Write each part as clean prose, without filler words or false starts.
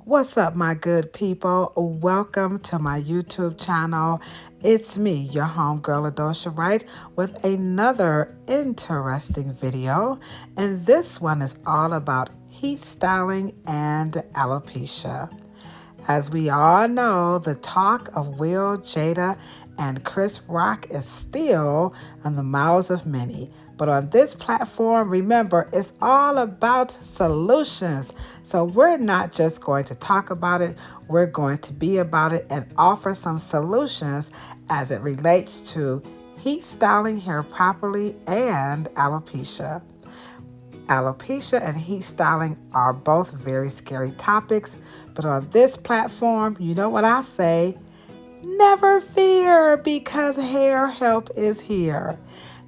What's up, my good people? Welcome to my YouTube channel. It's me, your homegirl Ladosha, right, with another interesting video. And this one is all about heat styling and alopecia. As we all know, the talk of Will, Jada, and Chris Rock is still on the mouths of many. But on this platform, remember, it's all about solutions. So we're not just going to talk about it, we're going to be about it and offer some solutions as it relates to heat styling hair properly and alopecia. Alopecia and heat styling are both very scary topics, but on this platform, you know what I say? Never fear, because hair help is here.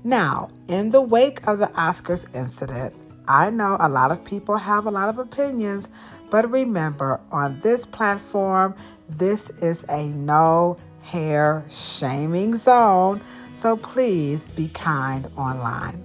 Now, in the wake of the Oscars incident, I know a lot of people have a lot of opinions, but remember, on this platform, this is a no hair shaming zone, so please be kind online.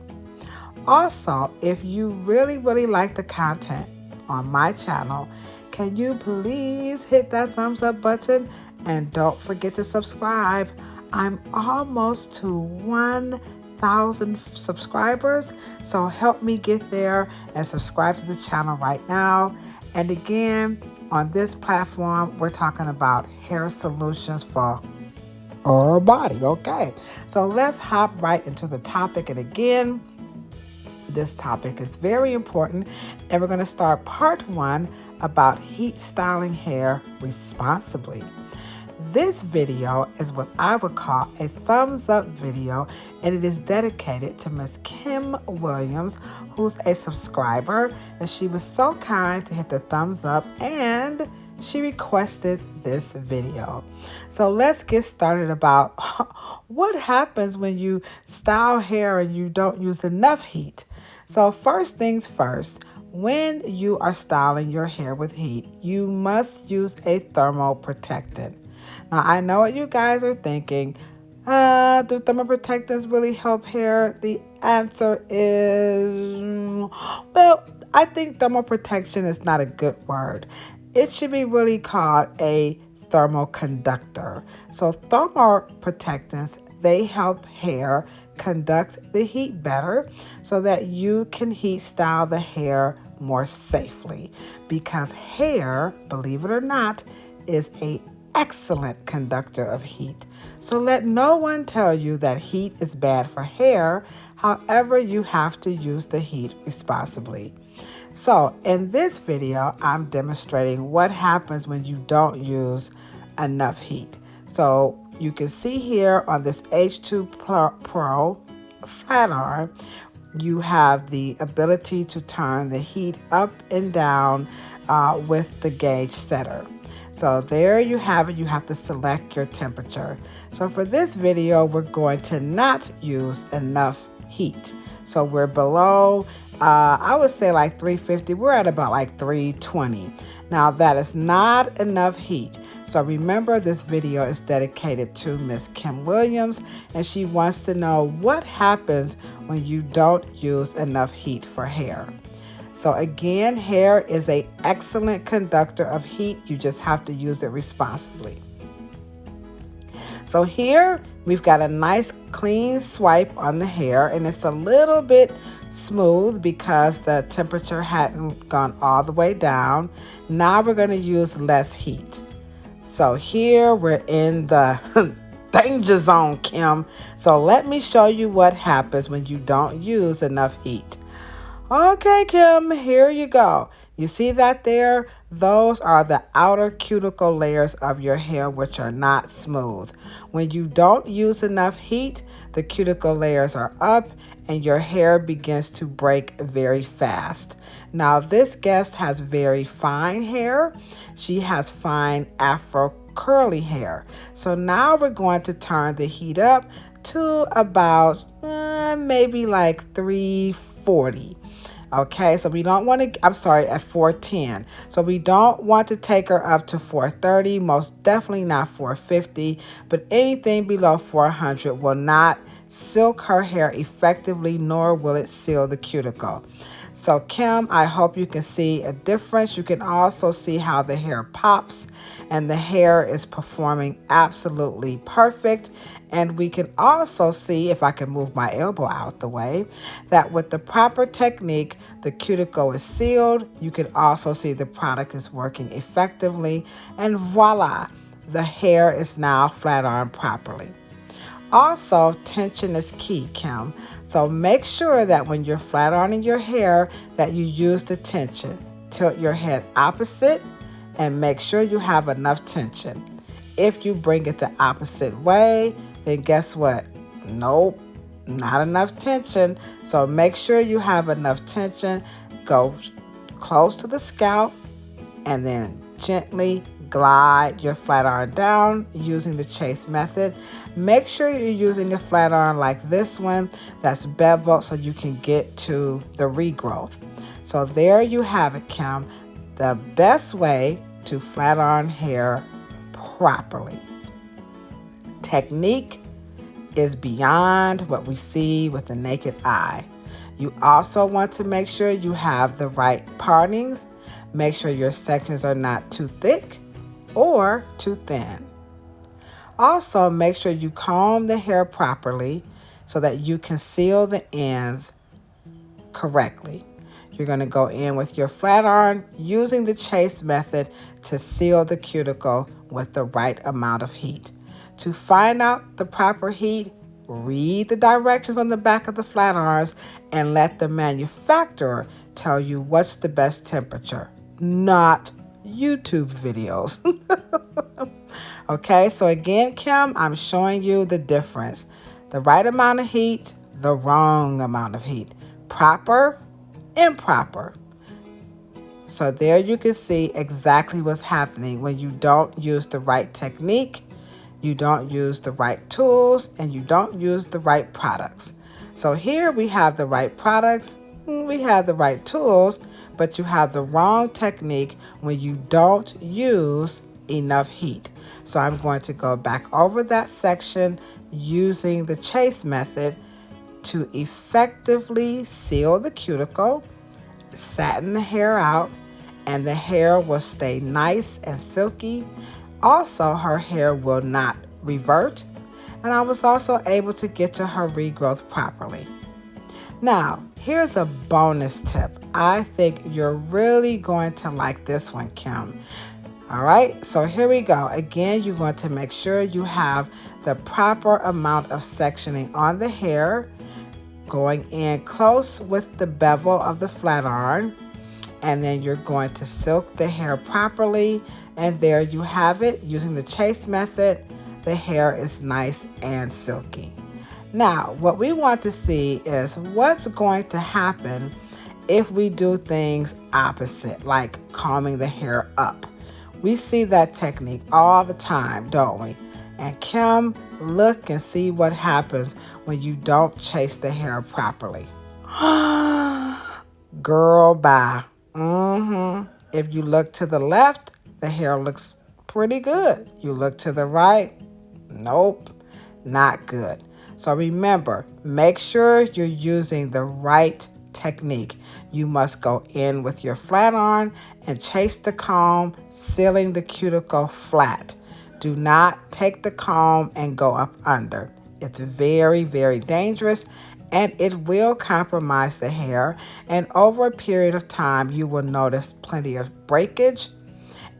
Also, if you really like the content on my channel, can you please hit that thumbs up button and don't forget to subscribe. I'm almost to 1,000 subscribers, so help me get there and subscribe to the channel right now. And again, on this platform, we're talking about hair solutions for our body, okay? So let's hop right into the topic. And again, this topic is very important, and we're going to start part 1 about heat styling hair responsibly. This video is what I would call a thumbs up video, and it is dedicated to Miss Kim Williams, who's a subscriber, and she was so kind to hit the thumbs up and she requested this video. So let's get started about what happens when you style hair and you don't use enough heat. So first things first, when you are styling your hair with heat, you must use a thermal protectant. Now, I know what you guys are thinking. Do thermal protectants really help hair? The answer is, well, I think thermal protection is not a good word. It should be really called a thermal conductor. So thermal protectants, they help hair conduct the heat better so that you can heat style the hair more safely, because hair, believe it or not, is an excellent conductor of heat. So let no one tell you that heat is bad for hair. However, you have to use the heat responsibly. So in this video, I'm demonstrating what happens when you don't use enough heat. So you can see here on this H2 Pro flat iron, you have the ability to turn the heat up and down with the gauge setter. So there you have it. You have to select your temperature. So for this video, we're going to not use enough heat. So we're below, I would say like 350. We're at about like 320. Now that is not enough heat. So remember, this video is dedicated to Miss Kim Williams, and she wants to know what happens when you don't use enough heat for hair. So again, hair is an excellent conductor of heat. You just have to use it responsibly. So here we've got a nice clean swipe on the hair, and it's a little bit smooth because the temperature hadn't gone all the way down. Now we're going to use less heat. So here we're in the danger zone, Kim. So let me show you what happens when you don't use enough heat. Okay, Kim, here you go. You see that there? Those are the outer cuticle layers of your hair, which are not smooth. When you don't use enough heat, the cuticle layers are up and your hair begins to break very fast. Now, this guest has very fine hair. She has fine afro curly hair. So now we're going to turn the heat up to about maybe like 340. Okay, so we don't want to, I'm sorry, at 410. So we don't want to take her up to 430, most definitely not 450, but anything below 400 will not silk her hair effectively, nor will it seal the cuticle. So Kim, I hope you can see a difference. You can also see how the hair pops and the hair is performing absolutely perfect. And we can also see, if I can move my elbow out the way, that with the proper technique, the cuticle is sealed. You can also see the product is working effectively. And voila, the hair is now flat ironed properly. Also, tension is key, Kim. So make sure that when you're flat ironing your hair that you use the tension. Tilt your head opposite and make sure you have enough tension. If you bring it the opposite way, then guess what? Nope, not enough tension. So make sure you have enough tension. Go close to the scalp and then gently glide your flat iron down using the chase method. Make sure you're using a flat iron like this one that's beveled so you can get to the regrowth. So there you have it, Kim. The best way to flat iron hair properly. Technique is beyond what we see with the naked eye. You also want to make sure you have the right partings. Make sure your sections are not too thick or too thin. Also, make sure you comb the hair properly so that you can seal the ends correctly. You're going to go in with your flat iron using the chase method to seal the cuticle with the right amount of heat. To find out the proper heat, read the directions on the back of the flat irons and let the manufacturer tell you what's the best temperature, not YouTube videos. Okay, so again, Kim, I'm showing you the difference. The right amount of heat, the wrong amount of heat. Proper, improper. So there you can see exactly what's happening when you don't use the right technique, you don't use the right tools, and you don't use the right products. So here we have the right products, we have the right tools, but you have the wrong technique when you don't use enough heat. So I'm going to go back over that section using the chase method to effectively seal the cuticle, satin the hair out, and the hair will stay nice and silky. Also, her hair will not revert, and I was also able to get to her regrowth properly. Now, here's a bonus tip. I think you're really going to like this one, Kim. All right, so here we go. Again, you want to make sure you have the proper amount of sectioning on the hair, going in close with the bevel of the flat iron, and then you're going to silk the hair properly, and there you have it. Using the chase method, the hair is nice and silky. Now, what we want to see is what's going to happen if we do things opposite, like combing the hair up. We see that technique all the time, don't we? And Kim, look and see what happens when you don't chase the hair properly. Girl, bye. If you look to the left, the hair looks pretty good. You look to the right, nope, not good. So remember, make sure you're using the right technique. You must go in with your flat iron and chase the comb, sealing the cuticle flat. Do not take the comb and go up under. It's very, very dangerous, and it will compromise the hair. And over a period of time, you will notice plenty of breakage,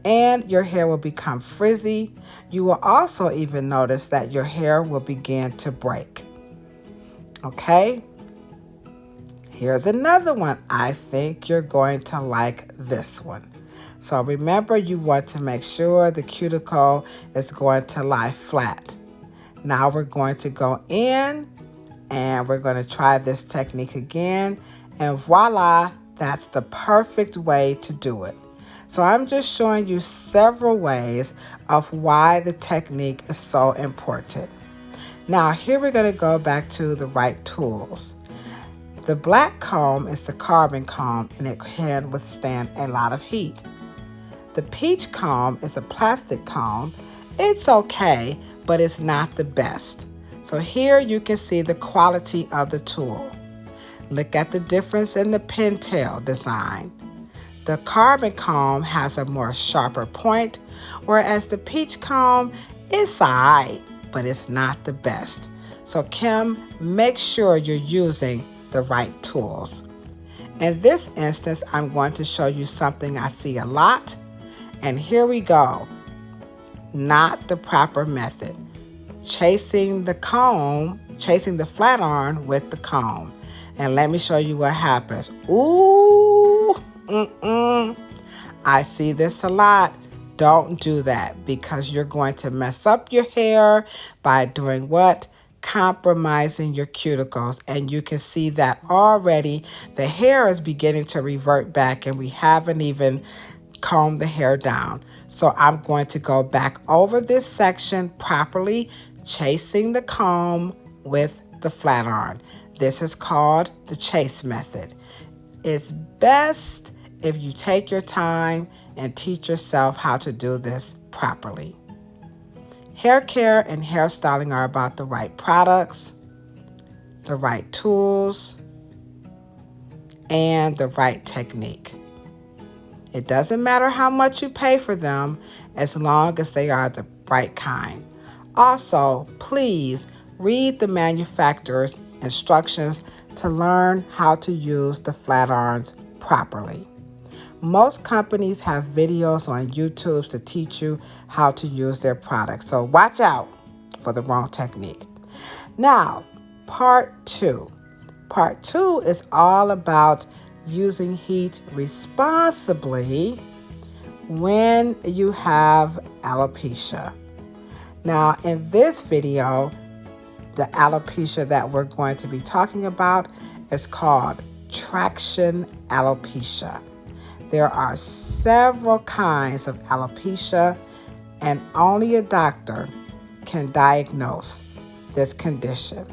and your hair will become frizzy. You will also even notice that your hair will begin to break. Okay? Here's another one. I think you're going to like this one. So remember, you want to make sure the cuticle is going to lie flat. Now we're going to go in and we're going to try this technique again. And voila, that's the perfect way to do it. So I'm just showing you several ways of why the technique is so important. Now here we're going to go back to the right tools. The black comb is the carbon comb, and it can withstand a lot of heat. The peach comb is a plastic comb. It's okay, but it's not the best. So here you can see the quality of the tool. Look at the difference in the pintail design. The carbon comb has a more sharper point, whereas the peach comb is alright, but it's not the best. So Kim, make sure you're using the right tools. In this instance, I'm going to show you something I see a lot. And here we go. Not the proper method. Chasing the flat iron with the comb. And let me show you what happens. Ooh, I see this a lot. Don't do that because you're going to mess up your hair by doing what? Compromising your cuticles. And you can see that already the hair is beginning to revert back and we haven't even combed the hair down. So I'm going to go back over this section properly, chasing the comb with the flat iron. This is called the chase method. It's best if you take your time and teach yourself how to do this properly. Hair care and hairstyling are about the right products, the right tools, and the right technique. It doesn't matter how much you pay for them as long as they are the right kind. Also, please read the manufacturer's instructions to learn how to use the flat irons properly. Most companies have videos on YouTube to teach you how to use their products, so watch out for the wrong technique. Now, part 2. Part 2 is all about using heat responsibly when you have alopecia. Now, in this video, the alopecia that we're going to be talking about is called traction alopecia. There are several kinds of alopecia, and only a doctor can diagnose this condition.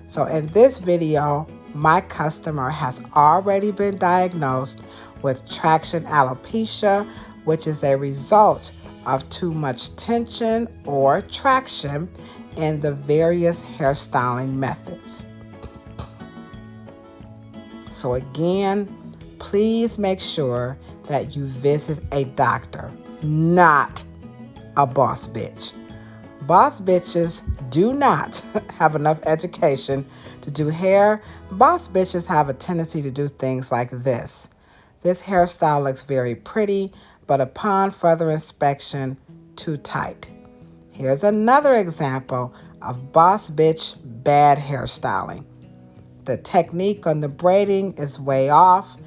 So in this video, my customer has already been diagnosed with traction alopecia, which is a result of too much tension or traction in the various hairstyling methods. So again, please make sure that you visit a doctor, not a boss bitch. Boss bitches do not have enough education to do hair. Boss bitches have a tendency to do things like this. This hairstyle looks very pretty, but upon further inspection, too tight. Here's another example of boss bitch bad hairstyling. The technique on the braiding is way off,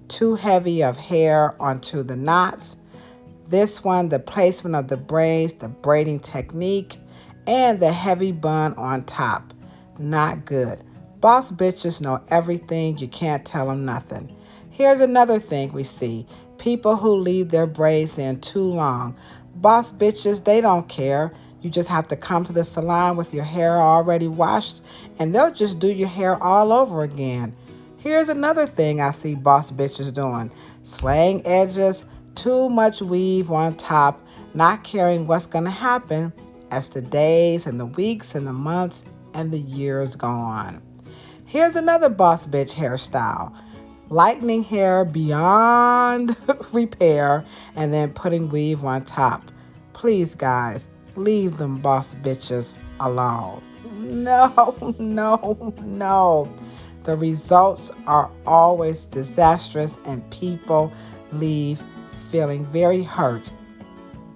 too heavy of hair onto the knots. This one, the placement of the braids, the braiding technique, and the heavy bun on top. Not good. Boss bitches know everything. You can't tell them nothing. Here's another thing we see. People who leave their braids in too long. Boss bitches, they don't care. You just have to come to the salon with your hair already washed, and they'll just do your hair all over again. Here's another thing I see boss bitches doing. Slaying edges, too much weave on top, not caring what's going to happen as the days and the weeks and the months and the years go on. Here's another boss bitch hairstyle. Lightening hair beyond repair and then putting weave on top. Please, guys, leave them boss bitches alone. No, no, no. The results are always disastrous and people leave feeling very hurt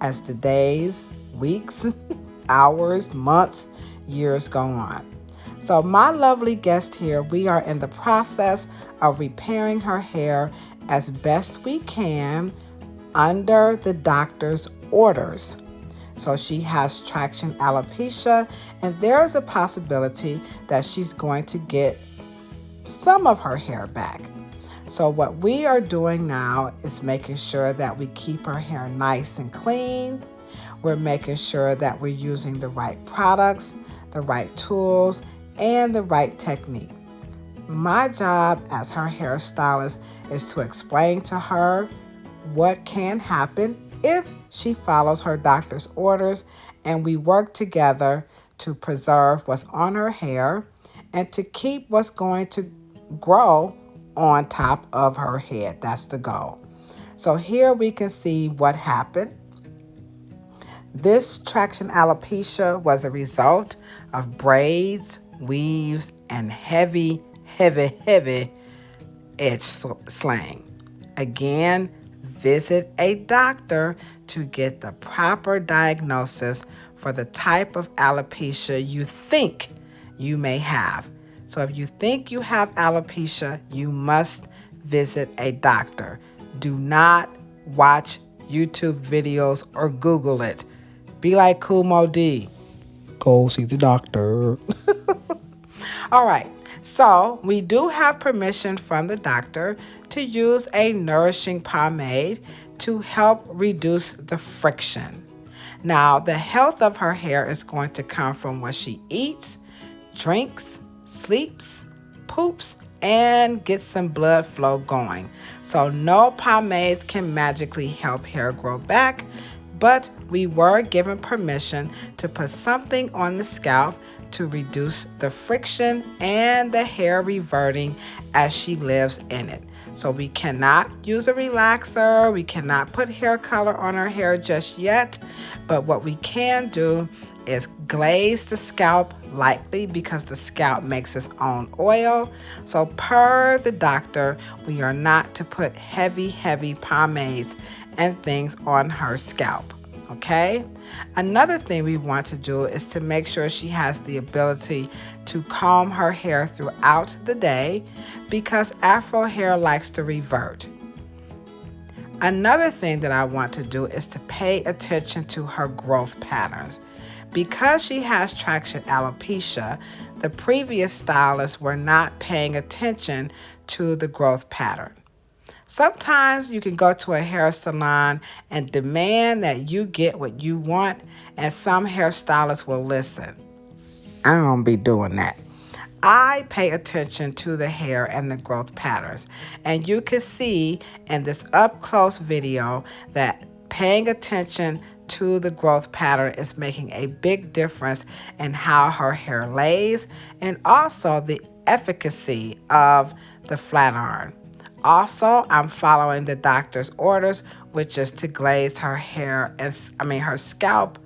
as the days, weeks, hours, months, years go on. So my lovely guest here, we are in the process of repairing her hair as best we can under the doctor's orders. So she has traction alopecia, and there is a possibility that she's going to get some of her hair back. So what we are doing now is making sure that we keep her hair nice and clean. We're making sure that we're using the right products, the right tools, and the right technique. My job as her hairstylist is to explain to her what can happen if she follows her doctor's orders, and we work together to preserve what's on her hair and to keep what's going to grow on top of her head. That's the goal. So here we can see what happened. This traction alopecia was a result of braids, weaves, and heavy edge slang. Again, visit a doctor to get the proper diagnosis for the type of alopecia you think you may have. So if you think you have alopecia, you must visit a doctor. Do not watch YouTube videos or Google it. Be like Kumo D. Go see the doctor. All right. So we do have permission from the doctor to use a nourishing pomade to help reduce the friction. Now, the health of her hair is going to come from what she eats, drinks, sleeps, poops, and gets some blood flow going. So no pomades can magically help hair grow back, but we were given permission to put something on the scalp to reduce the friction and the hair reverting as she lives in it. So we cannot use a relaxer, we cannot put hair color on her hair just yet, but what we can do is glaze the scalp lightly because the scalp makes its own oil. So per the doctor, we are not to put heavy pomades and things on her scalp. Okay? Another thing we want to do is to make sure she has the ability to comb her hair throughout the day because Afro hair likes to revert. Another thing that I want to do is to pay attention to her growth patterns. Because she has traction alopecia, the previous stylists were not paying attention to the growth pattern. Sometimes you can go to a hair salon and demand that you get what you want, and some hairstylists will listen. I don't be doing that. I pay attention to the hair and the growth patterns, and you can see in this up-close video that paying attention to the growth pattern is making a big difference in how her hair lays and also the efficacy of the flat iron. Also, I'm following the doctor's orders, which is to glaze her her scalp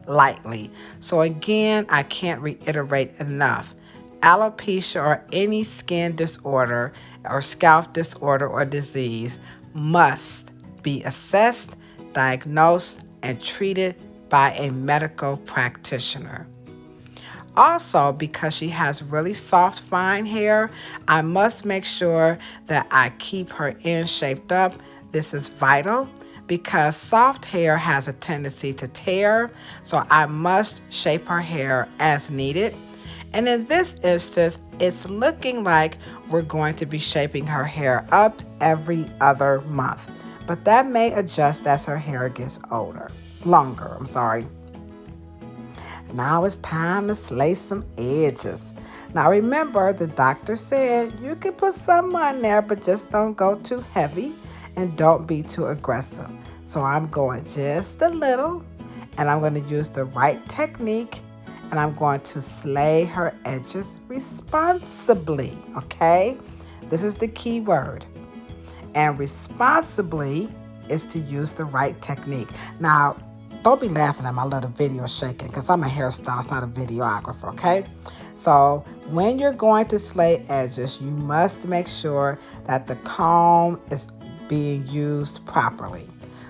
lightly. So again, I can't reiterate enough. Alopecia or any skin disorder or scalp disorder or disease must be assessed, diagnosed, and treated by a medical practitioner. Also, because she has really soft, fine hair, I must make sure that I keep her ends shaped up. This is vital because soft hair has a tendency to tear, so I must shape her hair as needed. And in this instance, it's looking like we're going to be shaping her hair up every other month. But that may adjust as her hair gets longer. Now it's time to slay some edges. Now remember, the doctor said you can put some on there, but just don't go too heavy and don't be too aggressive. So I'm going just a little, and I'm going to use the right technique, and I'm going to slay her edges responsibly, okay? This is the key word. And responsibly is to use the right technique. Now, don't be laughing at my little video shaking because I'm a hairstylist, not a videographer, okay? So when you're going to slay edges, you must make sure that the comb is being used properly.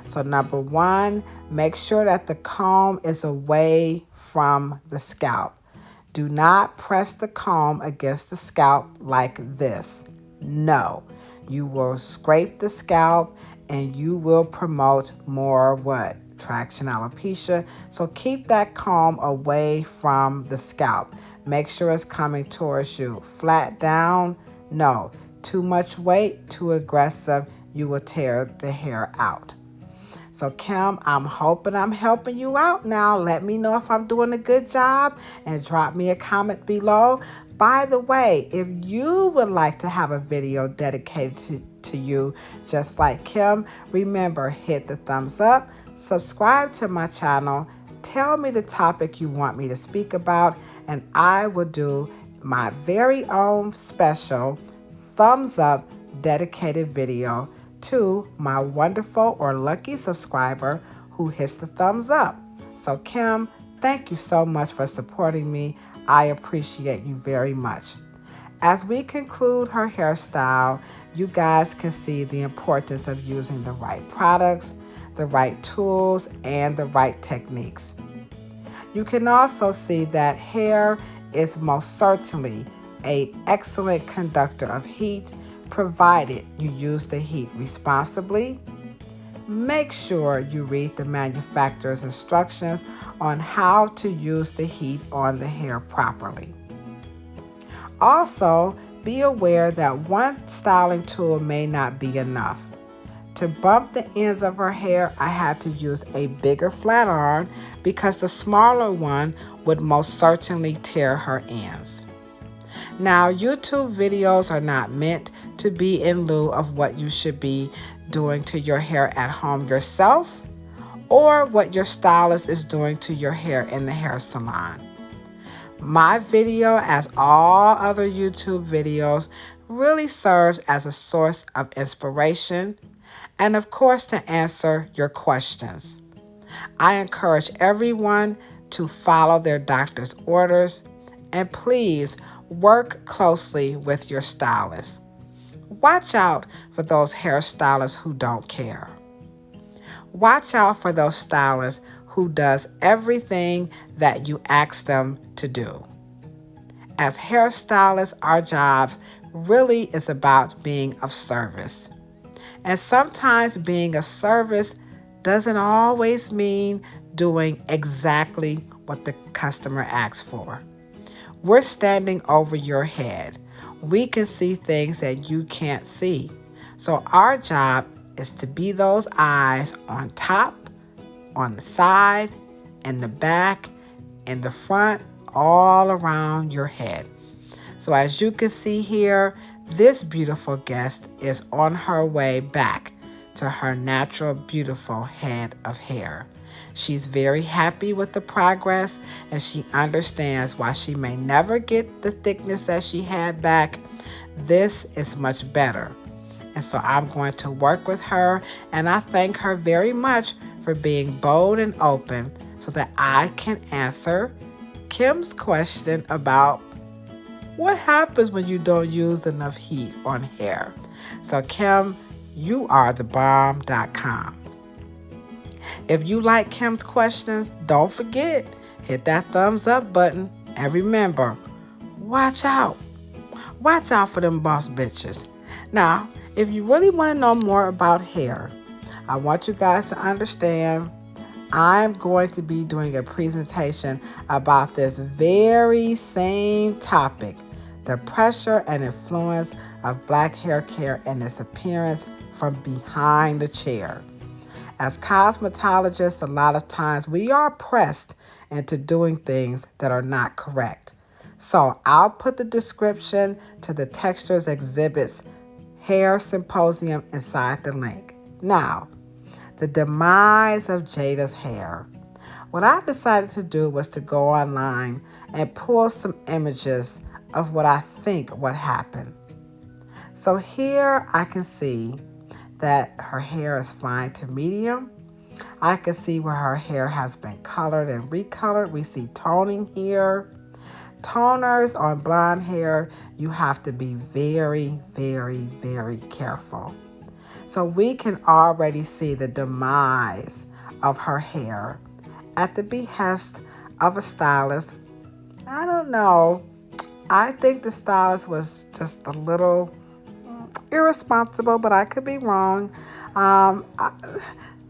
So number one, make sure that the comb is away from the scalp. Do not press the comb against the scalp like this. No, you will scrape the scalp and you will promote more what? Traction alopecia. So keep that comb away from the scalp. Make sure it's coming towards you. Flat down, no. Too much weight, too aggressive, you will tear the hair out. So Kim, I'm hoping I'm helping you out now. Let me know if I'm doing a good job and drop me a comment below. By the way, if you would like to have a video dedicated to you just like Kim, remember, hit the thumbs up, subscribe to my channel, tell me the topic you want me to speak about, and I will do my very own special thumbs up dedicated video to my wonderful or lucky subscriber who hits the thumbs up. So Kim, thank you so much for supporting me. I appreciate you very much. As we conclude her hairstyle, you guys can see the importance of using the right products, the right tools, and the right techniques. You can also see that hair is most certainly an excellent conductor of heat, provided you use the heat responsibly. Make sure you read the manufacturer's instructions on how to use the heat on the hair properly. Also, be aware that one styling tool may not be enough. To bump the ends of her hair, I had to use a bigger flat iron because the smaller one would most certainly tear her ends. Now, YouTube videos are not meant to be in lieu of what you should be doing to your hair at home yourself or what your stylist is doing to your hair in the hair salon. My video, as all other YouTube videos, really serves as a source of inspiration and, of course, to answer your questions. I encourage everyone to follow their doctor's orders and please work closely with your stylist. Watch out for those hairstylists who don't care. Watch out for those stylists who does everything that you ask them to do. As hairstylists, our job really is about being of service. And sometimes being of service doesn't always mean doing exactly what the customer asks for. We're standing over your head. We can see things that you can't see. So our job is to be those eyes on top, on the side, in the back, in the front, all around your head. So as you can see here, this beautiful guest is on her way back to her natural, beautiful head of hair. She's very happy with the progress and she understands why she may never get the thickness that she had back. This is much better. And so I'm going to work with her, and I thank her very much for being bold and open so that I can answer Kim's question about what happens when you don't use enough heat on hair. So Kim, you are the bomb.com. If you like Kim's questions, don't forget, hit that thumbs up button, and remember, watch out. Watch out for them boss bitches. Now, if you really want to know more about hair, I want you guys to understand I'm going to be doing a presentation about this very same topic, the pressure and influence of black hair care and its appearance from behind the chair. As cosmetologists, a lot of times we are pressed into doing things that are not correct. So I'll put the description to the Textures Exhibits Hair Symposium inside the link. Now, the demise of Jada's hair. What I decided to do was to go online and pull some images of what I think what happened. So here I can see that her hair is fine to medium. I can see where her hair has been colored and recolored. We see toning here. Toners on blonde hair, you have to be very, very, very careful. So we can already see the demise of her hair at the behest of a stylist. I don't know. I think the stylist was just a little irresponsible, but I could be wrong.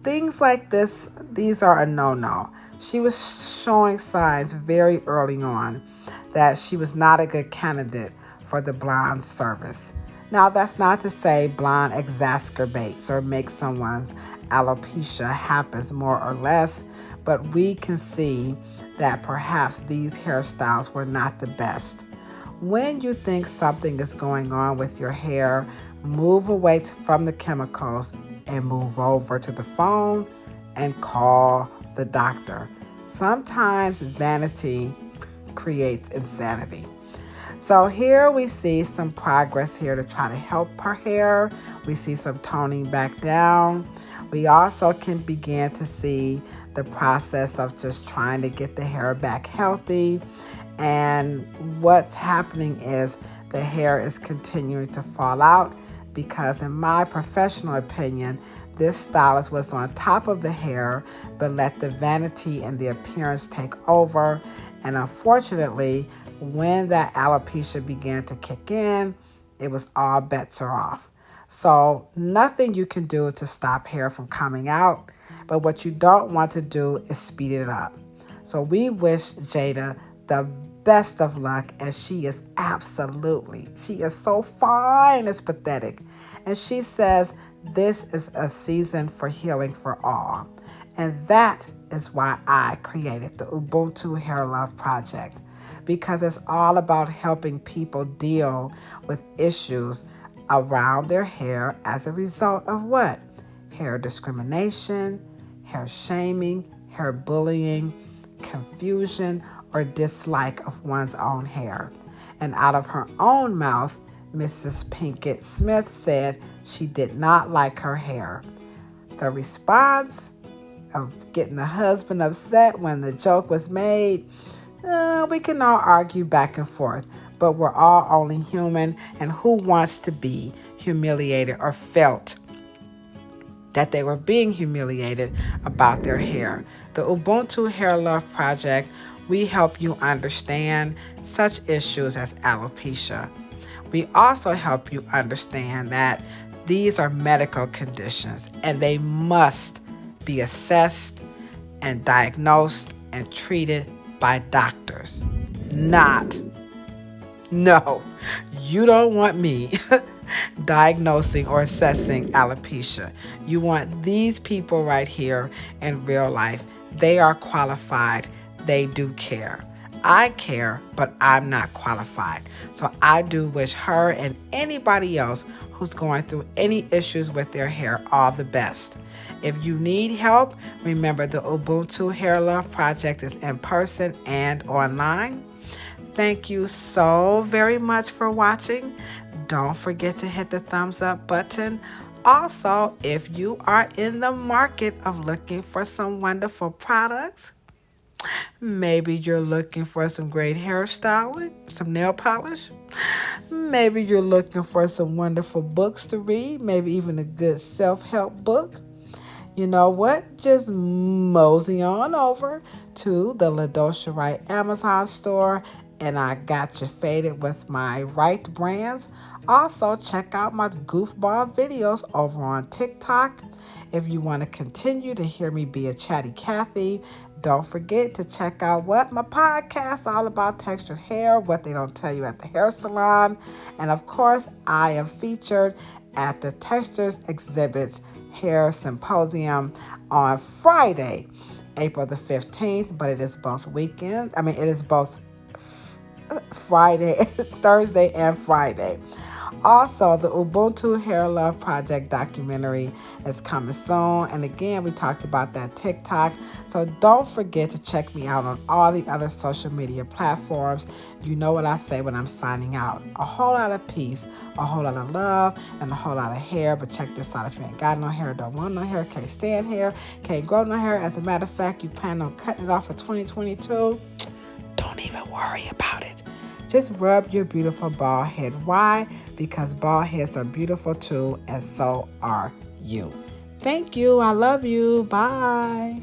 Things like this, these are a no-no. She was showing signs very early on that she was not a good candidate for the blonde service. Now, that's not to say blonde exacerbates or makes someone's alopecia happens more or less, but we can see that perhaps these hairstyles were not the best. When you think something is going on with your hair, move away from the chemicals and move over to the phone and call the doctor. Sometimes vanity creates insanity. So here we see some progress here to try to help her hair. We see some toning back down. We also can begin to see the process of just trying to get the hair back healthy. And what's happening is the hair is continuing to fall out because, in my professional opinion, this stylist was on top of the hair but let the vanity and the appearance take over. And unfortunately, when that alopecia began to kick in, it was all bets are off. So nothing you can do to stop hair from coming out, but what you don't want to do is speed it up. So we wish Jada the best of luck, and she is so fine, it's pathetic. And she says this is a season for healing for all. And that is why I created the Ubuntu Hair Love Project, because it's all about helping people deal with issues around their hair as a result of what? Hair discrimination, hair shaming, hair bullying, confusion, or dislike of one's own hair. And out of her own mouth, Mrs. Pinkett Smith said she did not like her hair. The response of getting the husband upset when the joke was made, we can all argue back and forth, but we're all only human, and who wants to be humiliated or felt that they were being humiliated about their hair? The Ubuntu Hair Love Project, we help you understand such issues as alopecia. We also help you understand that these are medical conditions and they must be assessed and diagnosed and treated by doctors. No, you don't want me diagnosing or assessing alopecia. You want these people right here in real life. They are qualified. They do care. I care, but I'm not qualified. So I do wish her and anybody else who's going through any issues with their hair all the best. If you need help, remember the Ubuntu Hair Love Project is in person and online. Thank you so very much for watching. Don't forget to hit the thumbs up button. Also, if you are in the market of looking for some wonderful products, maybe you're looking for some great hairstyling, some nail polish. Maybe you're looking for some wonderful books to read, maybe even a good self-help book. You know what? Just mosey on over to the Ladosha Wright Amazon store, and I got you faded with my Wright brands. Also, check out my goofball videos over on TikTok. If you want to continue to hear me be a chatty Cathy, don't forget to check out my podcast all about textured hair, what they don't tell you at the hair salon. And of course, I am featured at the Textures Exhibits Hair Symposium on Friday, April the 15th, but it is both weekend. It is both Friday, Thursday and Friday. Also, the Ubuntu Hair Love Project documentary is coming soon. And again, we talked about that TikTok. So don't forget to check me out on all the other social media platforms. You know what I say when I'm signing out. A whole lot of peace, a whole lot of love, and a whole lot of hair. But check this out. If you ain't got no hair, don't want no hair, can't stand hair, can't grow no hair. As a matter of fact, you plan on cutting it off for 2022, don't even worry about it. Just rub your beautiful bald head. Why? Because bald heads are beautiful too, and so are you. Thank you. I love you. Bye.